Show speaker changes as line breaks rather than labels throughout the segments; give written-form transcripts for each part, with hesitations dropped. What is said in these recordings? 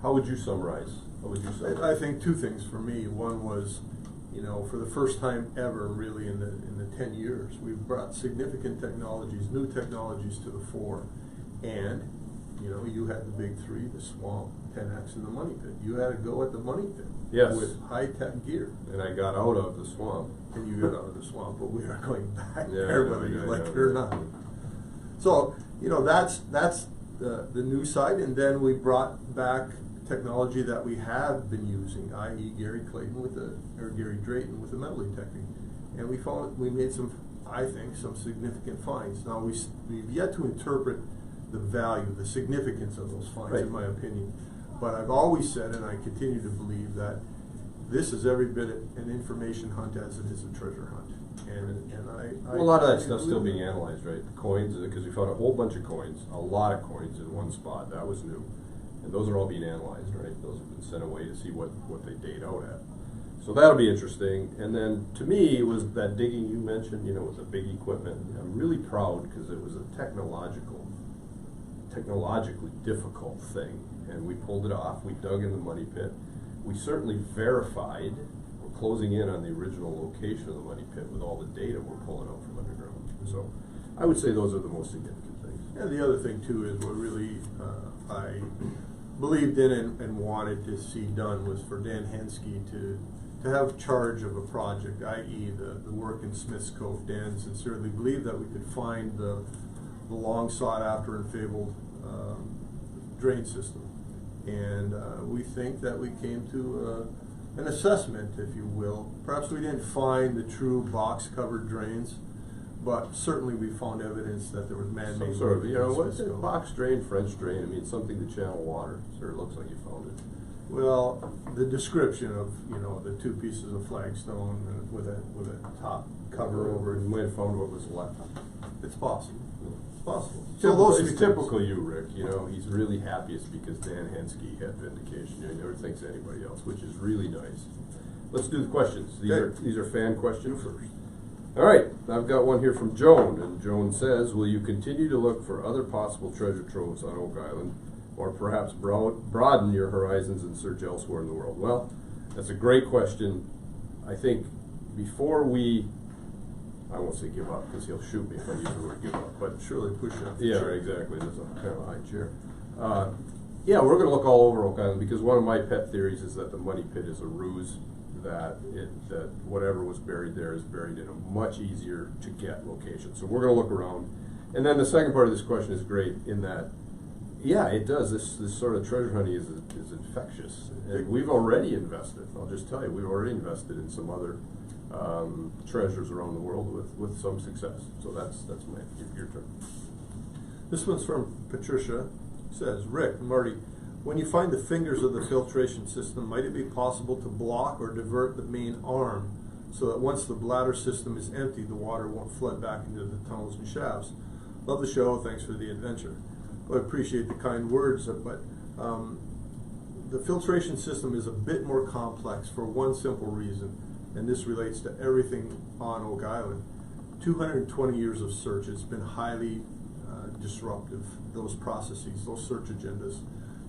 How would you summarize?
I think two things for me. One was, you know, for the first time ever, really in the 10 years, we've brought significant technologies, new technologies to the fore, and you know, you had the big three: the swamp, 10X, and the money pit. You had to go at the money pit,
yes,
with high-tech gear,
and I got out of the swamp.
And you got out of the swamp, but we are going back
Yeah,
there, whether you like it or not. So, you know, that's the new side, and then we brought back technology that we have been using, i.e. Gary Drayton with the metal detecting, and we made some, I think, some significant finds. Now we've yet to interpret the value, the significance of those finds,
right,
in my opinion. But I've always said, and I continue to believe, that this is every bit an information hunt as it is a treasure hunt. And
well, a lot of that stuff's still being analyzed, right? The coins, because we found a whole bunch of coins, a lot of coins in one spot. That was new. And those are all being analyzed, right? Those have been sent away to see what they date out at. So that'll be interesting. And then to me, it was that digging you mentioned, you know, with the big equipment. I'm really proud because it was a technologically difficult thing. And we pulled it off. We dug in the money pit. We certainly verified, we're closing in on the original location of the money pit with all the data we're pulling out from underground. So I would say those are the most significant things.
And the other thing too is what really I believed in and wanted to see done was for Dan Henske to have charge of a project, i.e. the work in Smith's Cove. Dan sincerely believed that we could find the long sought after and fabled drain system. And we think that we came to an assessment, if you will. Perhaps we didn't find the true box-covered drains, but certainly we found evidence that there was man-made.
Some sort of, you know, what's it? Box drain, French drain. I mean, something to channel water. Sure, it looks like you found it.
Well, the description of, you know, the two pieces of flagstone with a top cover over it.
You might have found what was left.
It's possible. It's possible.
So those are typical you, Rick. You know, he's really happiest because Dan Henske had vindication. You know, he never thinks anybody else, which is really nice. Let's do the questions. These are fan questions.
First.
All right, I've got one here from Joan, and Joan says, will you continue to look for other possible treasure troves on Oak Island, or perhaps broaden your horizons and search elsewhere in the world? Well, that's a great question. I think before I won't say give up because he'll shoot me if I use the word give up, but
surely push up.
Yeah, exactly. There's a kind of a high chair. Yeah, we're going to look all over Oak Island because one of my pet theories is that the money pit is a ruse, that whatever was buried there is buried in a much easier to get location. So we're going to look around. And then the second part of this question is great in that, yeah, it does. This sort of treasure hunting is infectious. And we've already invested. I'll just tell you, we've already invested in some other treasures around the world with some success. So that's your turn.
This one's from Patricia. It says, Rick, Marty, when you find the fingers of the filtration system, might it be possible to block or divert the main arm so that once the bladder system is empty, the water won't flood back into the tunnels and shafts? Love the show. Thanks for the adventure. Well, I appreciate the kind words, but the filtration system is a bit more complex for one simple reason, and this relates to everything on Oak Island. 220 years of search has been highly disruptive, those processes, those search agendas.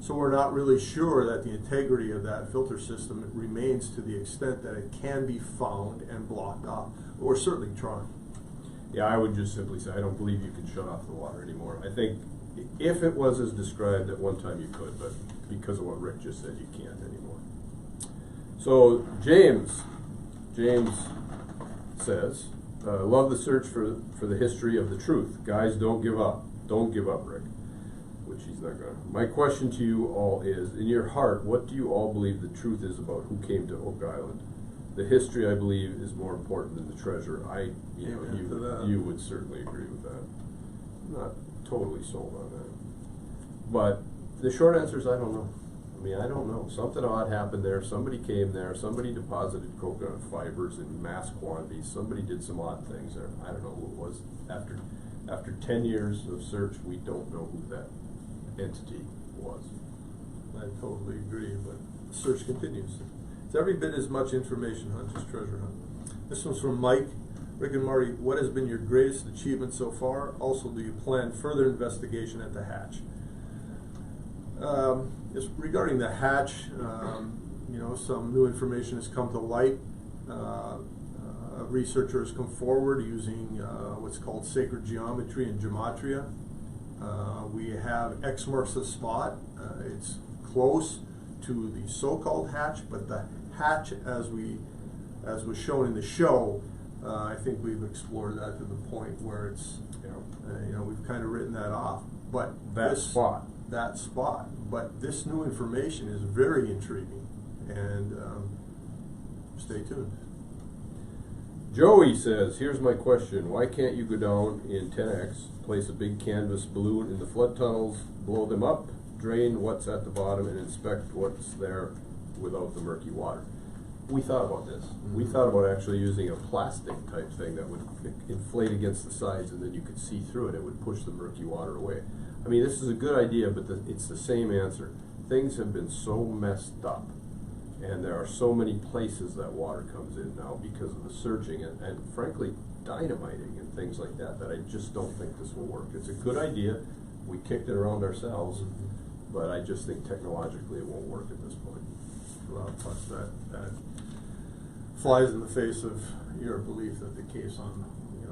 So we're not really sure that the integrity of that filter system remains to the extent that it can be found and blocked off. But we're certainly trying.
Yeah, I would just simply say I don't believe you can shut off the water anymore. I think if it was as described at one time you could, but because of what Rick just said, you can't anymore. So James says, love the search for the history of the truth. Guys, don't give up. Don't give up, Rick. Which he's not going to. My question to you all is, in your heart, what do you all believe the truth is about who came to Oak Island? The history, I believe, is more important than the treasure. You would certainly agree with that. I'm not totally sold on that. But the short answer is I don't know. I mean, I don't know. Something odd happened there. Somebody came there. Somebody deposited coconut fibers in mass quantities. Somebody did some odd things there. I don't know who it was. After 10 years of search, we don't know who that entity was.
I totally agree, but the search continues. It's every bit as much information hunt as treasure hunt. This one's from Mike. Rick and Marty, what has been your greatest achievement so far? Also, do you plan further investigation at the hatch? Is regarding the hatch, some new information has come to light. A researcher has come forward using what's called sacred geometry and gematria. We have X marks the spot. It's close to the so-called hatch, but the hatch, as was shown in the show, I think we've explored that to the point where it's, we've kind of written that off. But that spot. But this new information is very intriguing, and stay tuned.
Joey says, here's my question. Why can't you go down in 10X, place a big canvas balloon in the flood tunnels, blow them up, drain what's at the bottom, and inspect what's there without the murky water? We thought about this. We thought about actually using a plastic type thing that would inflate against the sides, and then you could see through it. It would push the murky water away. I mean, this is a good idea, but it's the same answer. Things have been so messed up, and there are so many places that water comes in now because of the surging and frankly, dynamiting and things like that, that I just don't think this will work. It's a good idea. We kicked it around ourselves, but I just think technologically it won't work at this point.
Well, plus that flies in the face of your belief that the case on,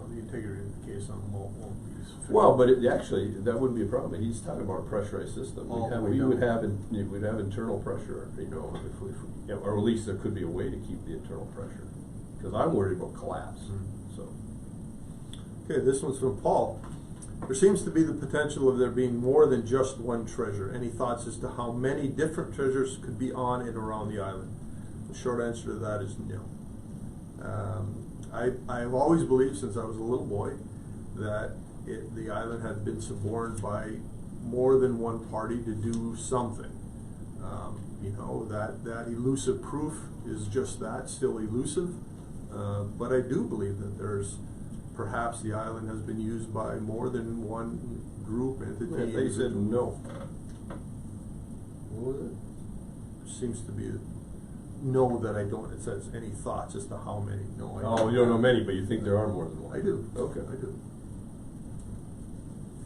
the integrity of the case on won't be sufficient.
Well, but actually, that wouldn't be a problem. He's talking about a pressurized system. We would have internal pressure, or at least there could be a way to keep the internal pressure. Because I'm worried about collapse. So.
Okay, this one's from Paul. There seems to be the potential of there being more than just one treasure. Any thoughts as to how many different treasures could be on and around the island? The short answer to that is no. I've always believed since I was a little boy that the island had been suborned by more than one party to do something. That elusive proof is just that, still elusive. But I do believe that perhaps the island has been used by more than one group, entity.
They said no.
What was it? Seems to be no that I don't. It says any thoughts as to how many. No, I don't.
You don't know many, but you think there are more than one.
I do.
Okay.
I do.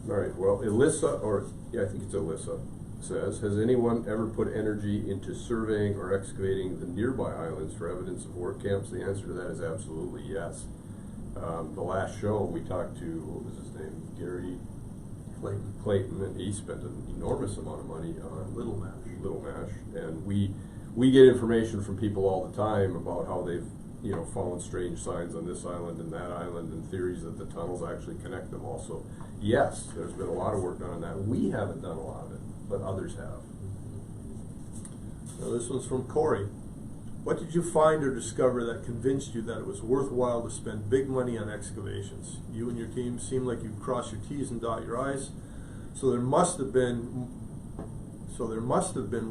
All right, well, I think it's Alyssa, says, has anyone ever put energy into surveying or excavating the nearby islands for evidence of work camps? The answer to that is absolutely yes. The last show we talked to, what was his name? Gary Clayton, and he spent an enormous amount of money on Little Mash, and we get information from people all the time about how they've found strange signs on this island and that island, and theories that the tunnels actually connect them all. So yes, there's been a lot of work done on that. We haven't done a lot of it, but others have.
Now this one's from Corey. What did you find or discover that convinced you that it was worthwhile to spend big money on excavations? You and your team seem like you cross your T's and dot your I's. So there must have been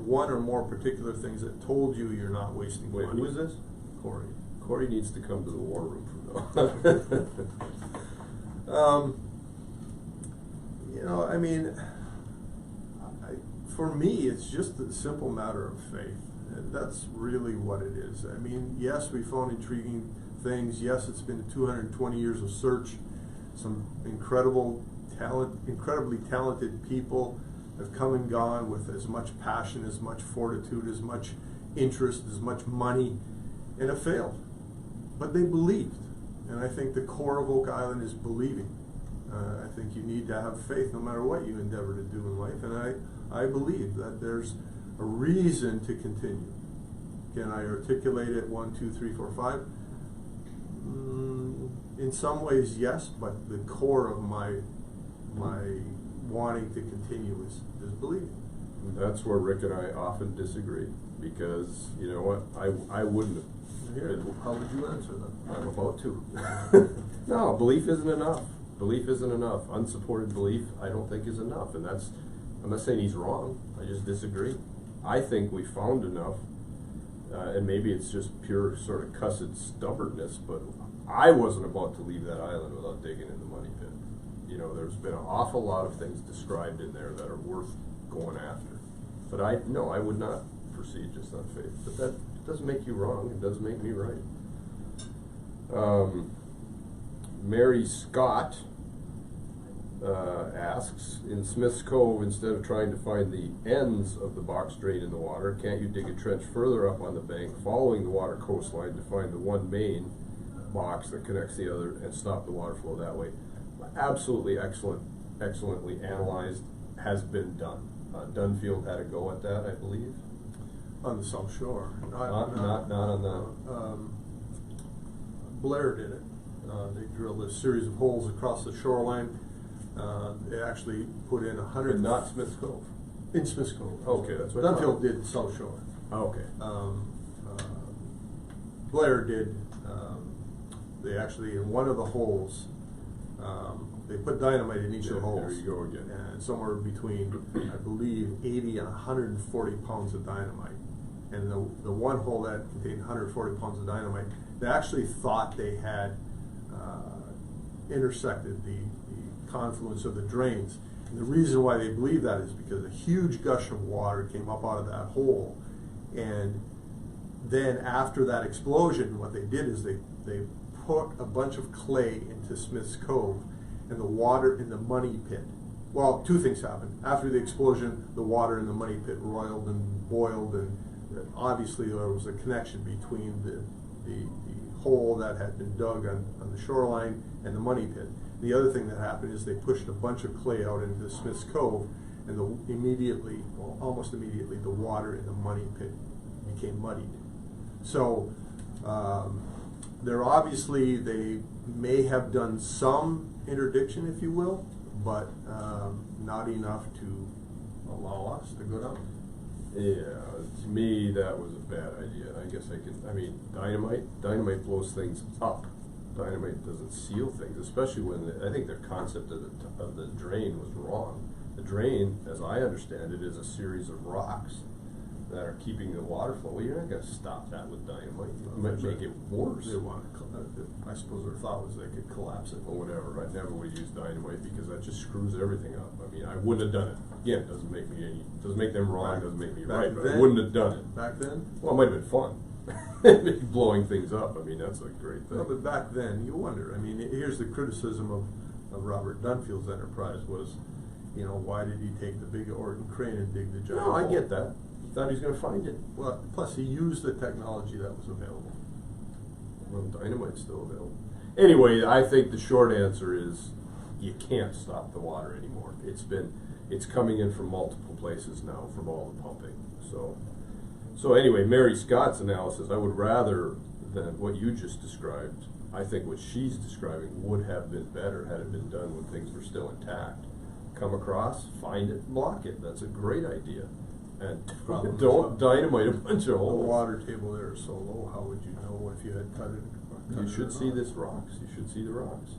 one or more particular things that told you you're not wasting money.
Wait, who is this?
Corey.
Corey needs to come to the war room from now.
For me, it's just a simple matter of faith. And that's really what it is. I mean, yes, we found intriguing things. Yes, it's been 220 years of search. Some incredibly talented people have come and gone with as much passion, as much fortitude, as much interest, as much money, and have failed. But they believed. And I think the core of Oak Island is believing. I think you need to have faith no matter what you endeavor to do in life. And I believe that there's a reason to continue. Can I articulate it 1, 2, 3, 4, 5? In some ways, yes, but the core of my wanting to continue is believing.
That's where Rick and I often disagree, because you know what, I wouldn't have.
How would you answer that?
I'm about to. No, belief isn't enough. Belief isn't enough. Unsupported belief, I don't think, is enough. And I'm not saying he's wrong. I just disagree. I think we found enough, and maybe it's just pure sort of cussed stubbornness, but I wasn't about to leave that island without digging in the money pit. There's been an awful lot of things described in there that are worth going after. But I would not proceed just on faith. But that doesn't make you wrong. It doesn't make me right. Mary Scott asks, in Smith's Cove, instead of trying to find the ends of the box drain in the water, can't you dig a trench further up on the bank, following the water coastline to find the one main box that connects the other and stop the water flow that way? Absolutely excellently analyzed, has been done. Dunfield had a go at that, I believe.
On the South Shore.
Not on the...
Blair did it. They drilled a series of holes across the shoreline. They actually put in 100...
But not Smith's Cove.
In Smith's Cove.
Okay, that's what I
Dunfield
thought.
did South Shore.
Okay.
Blair did, they actually, in one of the holes, they put dynamite in each of the holes.
There you go again.
And somewhere between, I believe, 80 and 140 pounds of dynamite. And the one hole that contained 140 pounds of dynamite, they actually thought they had intersected the confluence of the drains. And the reason why they believe that is because a huge gush of water came up out of that hole. And then after that explosion, what they did is they put a bunch of clay into Smith's Cove, and the water in the money pit. Well, two things happened. After the explosion, the water in the money pit roiled and boiled, and obviously there was a connection between the hole that had been dug on the shoreline and the money pit. The other thing that happened is they pushed a bunch of clay out into Smith's Cove, and almost immediately, the water in the money pit became muddied. So they may have done some interdiction, if you will, but not enough to allow us to go down.
Yeah, to me that was a bad idea. I guess dynamite blows things up. Dynamite doesn't seal things, especially when I think their concept of the drain was wrong. The drain, as I understand it, is a series of rocks that are keeping the water flow. Well, you're not going to stop that with dynamite. You might make it worse.
I suppose their thought was they could collapse it.
Or whatever. I never would use dynamite because that just screws everything up. I mean, I wouldn't have done it. Again, doesn't make them wrong, doesn't make me right, but I wouldn't have done it.
Back then?
Well, it might have been fun. Blowing things up. I mean, that's a great thing.
No, but back then, you wonder. I mean, here's the criticism of Robert Dunfield's enterprise was, why did he take the big Orton crane and dig the giant hole?
No, I get that. He thought he was going to find it.
Well, plus he used the technology that was available.
Well, dynamite's still available. Anyway, I think the short answer is you can't stop the water anymore. It's coming in from multiple places now from all the pumping. So anyway, Mary Scott's analysis, I would rather than what you just described. I think what she's describing would have been better had it been done when things were still intact. Come across, find it, block it. That's a great idea. And don't dynamite a bunch of holes.
The water table there is so low, how would you know if you had cut it?
You should see this rocks. You should see the rocks.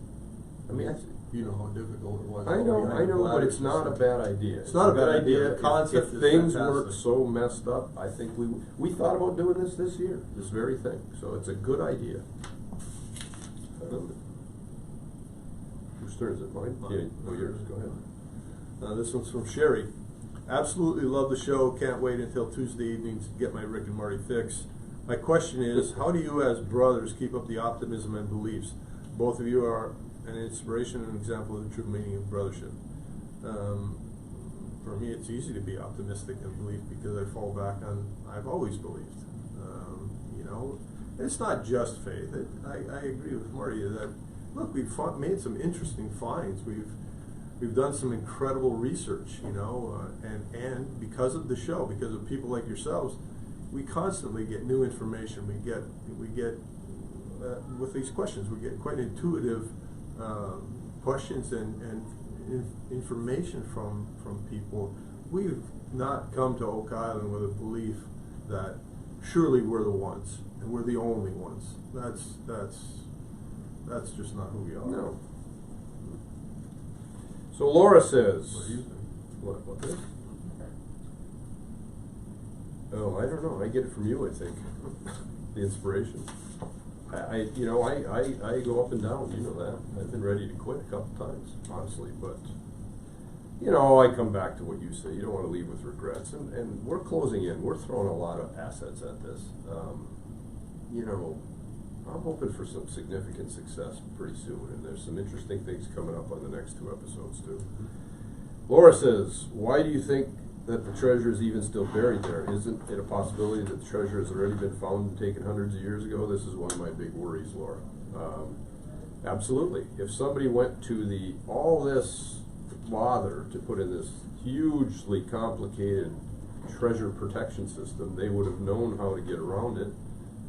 I mean,
you know how difficult it was.
I know, but it's not a bad idea.
It's not a bad idea.
If
Concept
things
is fantastic.
weren't so messed up, I think we thought about doing this year, this very thing. So it's a good idea. Whose turn is it? Mine? Yeah, yours. Go ahead.
This one's from Sherry. Absolutely love the show. Can't wait until Tuesday evenings to get my Rick and Marty fix. My question is, how do you as brothers keep up the optimism and beliefs? Both of you are an inspiration and an example of the true meaning of brothership. For me, it's easy to be optimistic and believe because I fall back on I've always believed. It's not just faith. I agree with Marty that look, we've made some interesting finds. We've done some incredible research, and because of the show, because of people like yourselves, we constantly get new information. We get with these questions, we get quite intuitive questions and information from people. We've not come to Oak Island with a belief that surely we're the ones and we're the only ones. That's just not who we are.
No. So Laura says,
What do you think?
What this? Oh, I don't know. I get it from you, I think. The inspiration. I go up and down, you know that. I've been ready to quit a couple times, honestly, but I come back to what you say. You don't want to leave with regrets, and we're closing in. We're throwing a lot of assets at this. I'm hoping for some significant success pretty soon, and there's some interesting things coming up on the next 2 episodes too. Laura says, why do you think that the treasure is even still buried there? Isn't it a possibility that the treasure has already been found and taken hundreds of years ago? This is one of my big worries, Laura. Absolutely. If somebody went to all this bother to put in this hugely complicated treasure protection system, they would have known how to get around it.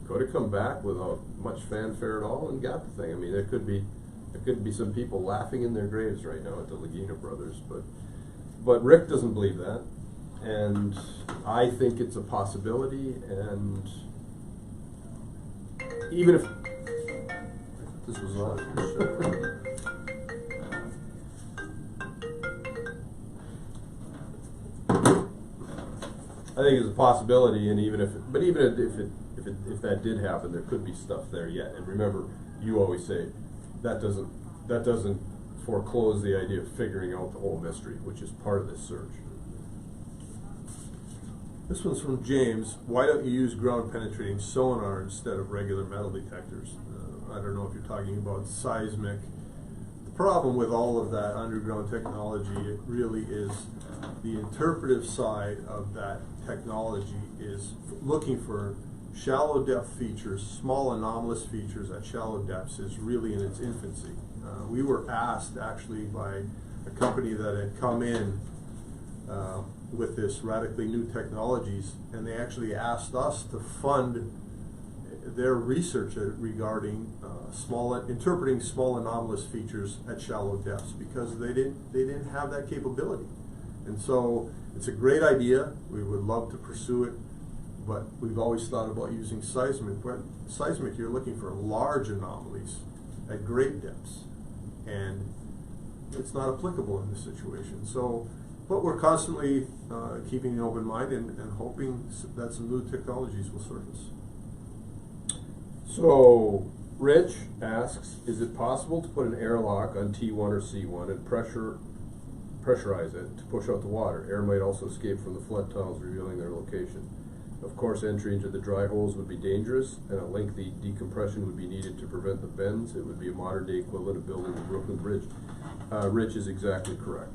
Could have come back without much fanfare at all and got the thing. I mean, there could be some people laughing in their graves right now at the Lagina brothers, but Rick doesn't believe that, and I think it's a possibility. And even if this was on. I think it's a possibility, and even if that did happen, there could be stuff there yet. And remember, you always say that doesn't foreclose the idea of figuring out the whole mystery, which is part of this search.
This one's from James. Why don't you use ground penetrating sonar instead of regular metal detectors? I don't know if you're talking about seismic. The problem with all of that underground technology, it really is the interpretive side of that technology is looking for shallow depth features, small anomalous features at shallow depths is really in its infancy. We were asked actually by a company that had come in with this radically new technologies, and they actually asked us to fund their research regarding interpreting small anomalous features at shallow depths, because they didn't have that capability. And so it's a great idea. We would love to pursue it, but we've always thought about using seismic. But seismic, you're looking for large anomalies at great depths, and it's not applicable in this situation. So, but we're constantly keeping an open mind and hoping that some new technologies will surface.
So Rich asks, is it possible to put an airlock on T1 or C1 and pressurize it to push out the water? Air might also escape from the flood tunnels, revealing their location. Of course, entry into the dry holes would be dangerous, and a lengthy decompression would be needed to prevent the bends. It would be a modern-day equivalent of building the Brooklyn Bridge. Rich is exactly correct.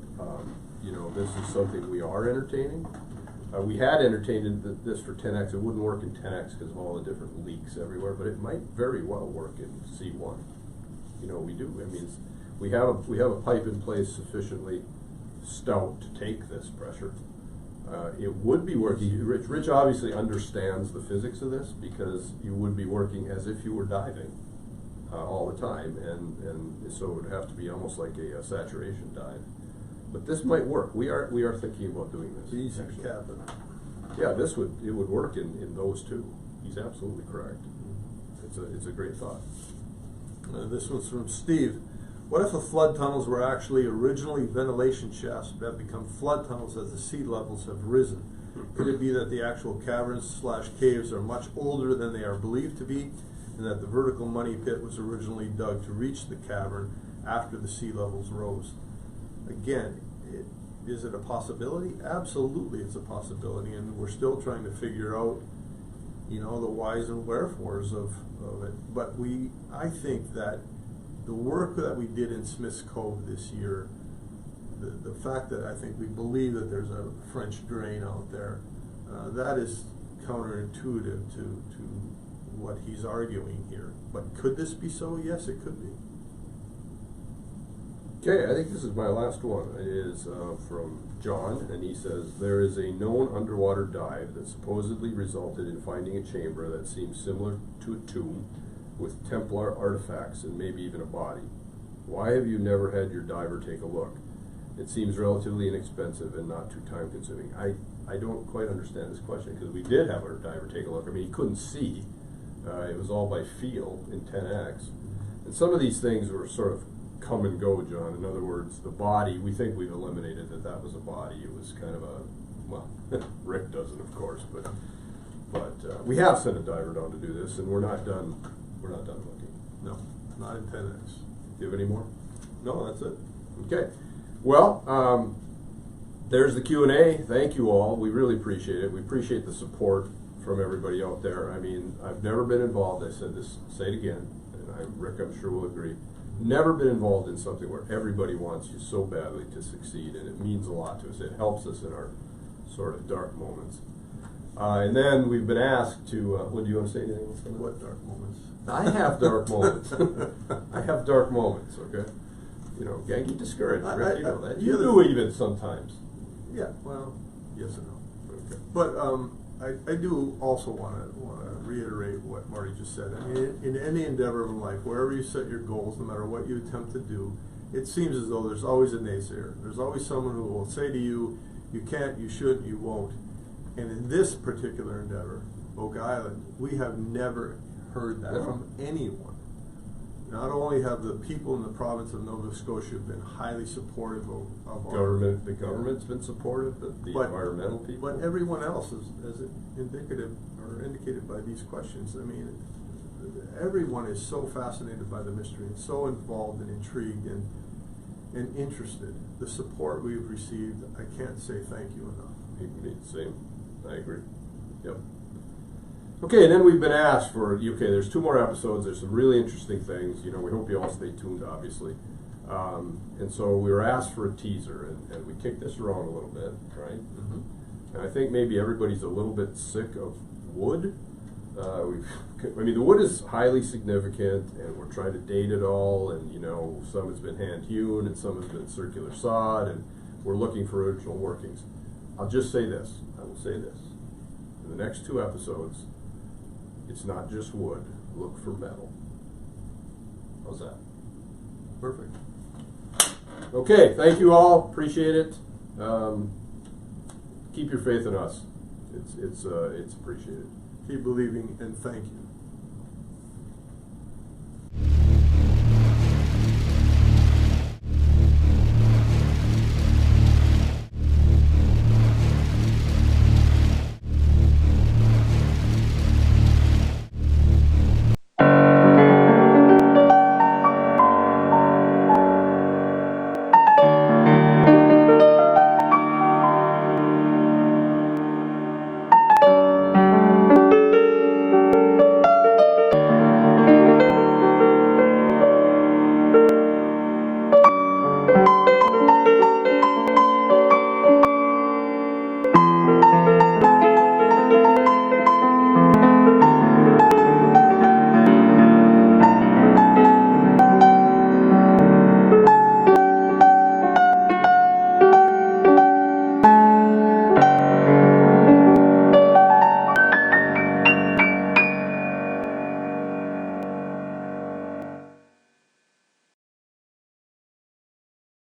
This is something we are entertaining. We had entertained this for 10X. It wouldn't work in 10X because of all the different leaks everywhere, but it might very well work in C1. We do. I mean, we have a pipe in place sufficiently stout to take this pressure. It would be working. Rich obviously understands the physics of this, because you would be working as if you were diving all the time, and so it would have to be almost like a saturation dive. But this might work. We are thinking about doing this.
Easy cabin.
Yeah, it would work in those two. He's absolutely correct. It's a great thought.
This one's from Steve. What if the flood tunnels were actually originally ventilation shafts that have become flood tunnels as the sea levels have risen? Could it be that the actual caverns/caves are much older than they are believed to be, and that the vertical money pit was originally dug to reach the cavern after the sea levels rose? Again, is it a possibility? Absolutely, it's a possibility, and we're still trying to figure out, the whys and wherefores of it. But I think that the work that we did in Smith's Cove this year, the fact that I think we believe that there's a French drain out there, that is counterintuitive to what he's arguing here. But could this be so? Yes, it could be.
Okay, I think this is my last one. It is from John, and he says, there is a known underwater dive that supposedly resulted in finding a chamber that seems similar to a tomb with Templar artifacts and maybe even a body. Why have you never had your diver take a look? It seems relatively inexpensive and not too time consuming. I don't quite understand this question, because we did have our diver take a look. I mean, he couldn't see. It was all by feel in 10X. And some of these things were sort of come and go, John. In other words, the body, we think we've eliminated that was a body. It was kind of Rick doesn't, of course, but we have sent a diver down to do this, and we're not done looking.
No, not in 10X.
Do you have any more?
No, that's it.
Okay. Well, there's the Q&A. Thank you all. We really appreciate it. We appreciate the support from everybody out there. I mean, I've never been involved. I said this, say it again, and Rick, I'm sure will agree. Never been involved in something where everybody wants you so badly to succeed, and it means a lot to us. It helps us in our sort of dark moments. And then we've been asked to, what do you want to say anything?
What dark moments?
I have dark moments. I have dark moments, okay? You know, get discouraged, Rick, you know that. You do even sometimes.
Yeah, well, yes and no.
Okay.
But I do also want to reiterate what Marty just said. I mean, in any endeavor in life, wherever you set your goals, no matter what you attempt to do, it seems as though there's always a naysayer. There's always someone who will say to you, you can't, you shouldn't, you won't. And in this particular endeavor, Oak Island, we have never heard that from anyone. Not only have the people in the province of Nova Scotia been highly supportive of
Government, the government's been supportive, the environmental people.
But everyone else is indicative or indicated by these questions. I mean, everyone is so fascinated by the mystery and so involved and intrigued and interested. The support we've received, I can't say thank you enough.
Same. I agree. Yep. Okay, and then we've been asked for, okay, there's 2 more episodes, there's some really interesting things, you know, we hope you all stay tuned, obviously. And so we were asked for a teaser, and we kicked this around a little bit, right? Mm-hmm. And I think maybe everybody's a little bit sick of wood. I mean, the wood is highly significant, and we're trying to date it all, and, you know, some has been hand-hewn, and some has been circular sawed, and we're looking for original workings. I'll just say this, I will say this. In the next 2 episodes, it's not just wood. Look for metal. How's that?
Perfect.
Okay, thank you all. Appreciate it. Keep your faith in us. It's appreciated.
Keep believing, and thank you.